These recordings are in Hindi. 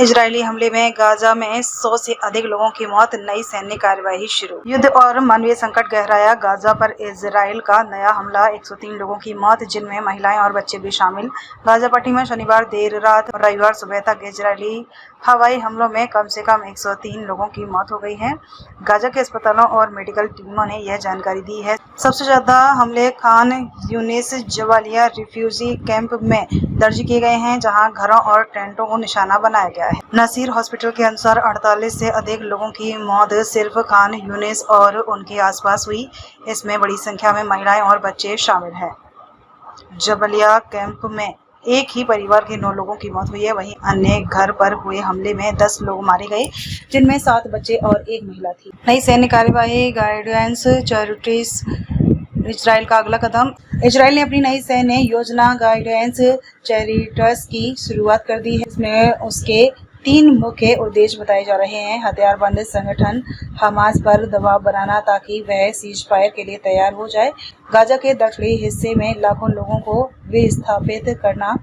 इजरायली हमले में गाजा में 100 से अधिक लोगों की मौत, नई सैन्य कार्यवाही शुरू। युद्ध और मानवीय संकट गहराया, गाजा पर इजराइल का नया हमला, 103 लोगों की मौत जिनमें महिलाएं और बच्चे भी शामिल। गाजा पट्टी में शनिवार देर रात और रविवार सुबह तक इजरायली हवाई हमलों में कम से कम 103 लोगों की मौत हो गई है। गाजा के अस्पतालों और मेडिकल टीमों ने यह जानकारी दी है। सबसे ज्यादा हमले Khan Younis Jabalia refugee camp में दर्ज किए गए हैं, जहां घरों और टेंटों को निशाना बनाया गया है। नसीर हॉस्पिटल के अनुसार 48 से अधिक लोगों की मौत सिर्फ खान यूनिस और उनके आसपास हुई। इसमें बड़ी संख्या में महिलाएं और बच्चे शामिल हैं। जबालिया कैंप में एक ही परिवार के 9 लोगों की मौत हुई है। वहीं अन्य घर पर हुए हमले में 10 लोग मारे गए, जिनमें 7 बच्चे और 1 महिला थी। नई सैन्य कार्यवाही, गाइडेंस चैरिटीज इजराइल का अगला कदम। इजराइल ने अपनी नई सैन्य योजना गाइडेंस चैरिटीज की शुरुआत कर दी है। इसमें उसके 3 मुख्य उद्देश्य बताए जा रहे हैं। हथियारबंद संगठन हमास पर दबाव बनाना ताकि वह सीजफायर के लिए तैयार हो जाए, गाजा के दक्षिणी हिस्से में लाखों लोगों को विस्थापित करना,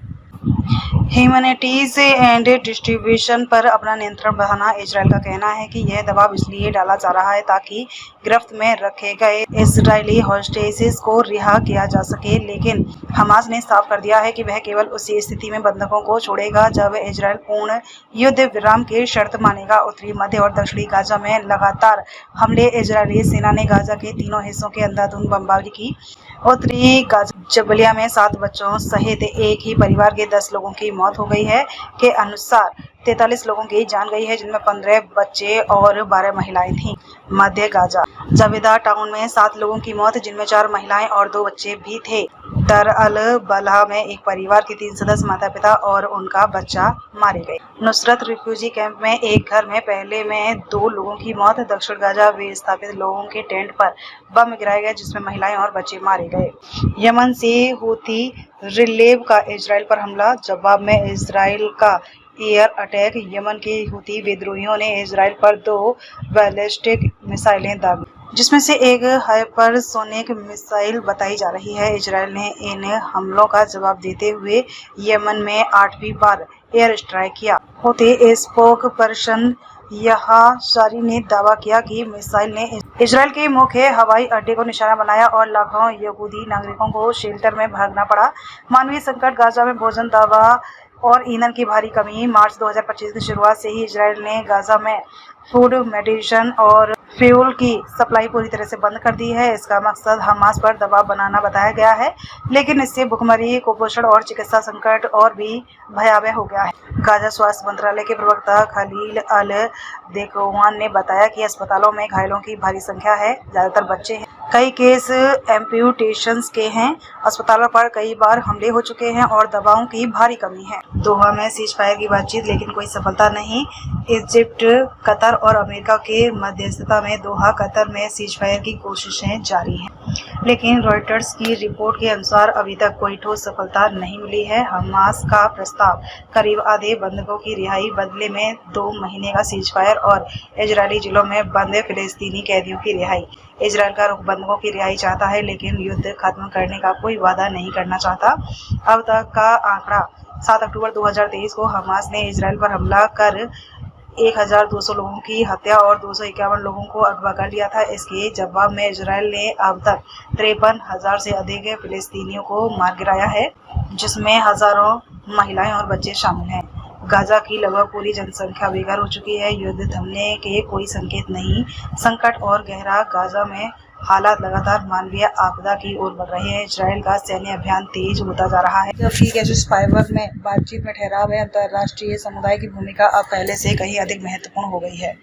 ह्यूमैनिटीज एंड डिस्ट्रीब्यूशन पर अपना नियंत्रण बढ़ाना। इजराइल का कहना है कि यह दबाव इसलिए डाला जा रहा है ताकि गिरफ्त में रखे गए इजरायली हॉस्टेजेस को रिहा किया जा सके, लेकिन हमास ने साफ कर दिया है कि वह केवल उसी स्थिति में बंधकों को छोड़ेगा जब इजराइल पूर्ण युद्ध विराम की शर्त मानेगा। उत्तरी, मध्य और दक्षिणी गाजा में लगातार हमले। इजरायली सेना ने गाजा के तीनों हिस्सों के अंधाधुंध बमबारी की। उत्तरी गाजा जबालिया में 7 बच्चों सहित एक ही परिवार के 10 लोगों की मौत हो गई है के अनुसार 43 लोगों की जान गई है, जिनमें 15 बच्चे और 12 महिलाएं थीं। मध्य गाजा जावेदा टाउन में 7 लोगों की मौत, जिनमें 4 महिलाएं और 2 बच्चे भी थे। दर अल बलाह में एक परिवार के 3 सदस्य, माता पिता और उनका बच्चा मारे गए। नुसरत रिफ्यूजी कैंप में एक घर में पहले में 2 लोगों की मौत। दक्षिण गाजा विस्थापित लोगों के टेंट पर बम गिराए गए, जिसमें महिलाएं और बच्चे मारे गए। यमन से हूथी रिलेव का इजराइल पर हमला, जवाब में इजराइल का एयर अटैक। यमन के हूथी विद्रोहियों ने इजराइल पर 2 बैलिस्टिक मिसाइलें दागी, जिसमें से एक हाइपरसोनिक मिसाइल बताई जा रही है। इजराइल ने इन हमलों का जवाब देते हुए यमन में 8वीं बार एयर स्ट्राइक किया। हूथी स्पोकपर्सन यहाशारी ने दावा किया कि मिसाइल ने इजराइल के मुख्य हवाई अड्डे को निशाना बनाया और लाखों यहूदी नागरिकों को शेल्टर में भागना पड़ा। मानवीय संकट, गाजा में भोजन, दवा और ईंधन की भारी कमी। मार्च 2025 की शुरुआत से ही इजराइल ने गाजा में फूड, मेडिसिन और फ्यूल की सप्लाई पूरी तरह से बंद कर दी है। इसका मकसद हमास पर दबाव बनाना बताया गया है, लेकिन इससे भुखमरी, कुपोषण और चिकित्सा संकट और भी भयावह हो गया है। गाजा स्वास्थ्य मंत्रालय के प्रवक्ता खलील अल देकवान ने बताया कि अस्पतालों में घायलों की भारी संख्या है, ज्यादातर बच्चे हैं। कई केस एम्प्यूटेशंस के हैं। अस्पतालों पर कई बार हमले हो चुके हैं और दवाओं की भारी कमी है। दोहा में सीजफायर की बातचीत, लेकिन कोई सफलता नहीं। इजिप्ट, कतर और अमेरिका के मध्यस्थता में दोहा कतर में सीजफायर की कोशिशें जारी हैं, लेकिन रॉयटर्स की रिपोर्ट के अनुसार अभी तक कोई ठोस सफलता नहीं मिली है। हमास का प्रस्ताव करीब आधे बंधकों की रिहाई, बदले में 2 महीने का सीजफायर और इजरायली जिलों में बंद फिलिस्तीनी कैदियों की रिहाई। इजराइल का रुख बंधकों की रिहाई चाहता है, लेकिन युद्ध खत्म करने का कोई वादा नहीं करना चाहता। अब तक का आंकड़ा 7 अक्टूबर 2023 को हमास ने इजराइल पर हमला कर 1200 लोगों की हत्या और 251 लोगों को अगवा कर लिया था। इसके जवाब में इजराइल ने अब तक 53,000 से अधिक फिलिस्तीनियों को मार गिराया है, जिसमें हजारों महिलाएं और बच्चे शामिल हैं। गाजा की लगभग पूरी जनसंख्या बेघर हो चुकी है। युद्ध थमने के कोई संकेत नहीं। संकट और गहरा, गाजा में हालात लगातार मानवीय आपदा की ओर बढ़ रहे हैं। इजराइल का सैन्य अभियान तेज होता जा रहा है, जबकि सीजफायर में बातचीत में ठहराव है। अंतर्राष्ट्रीय समुदाय की भूमिका अब पहले से कहीं अधिक महत्वपूर्ण हो गई है।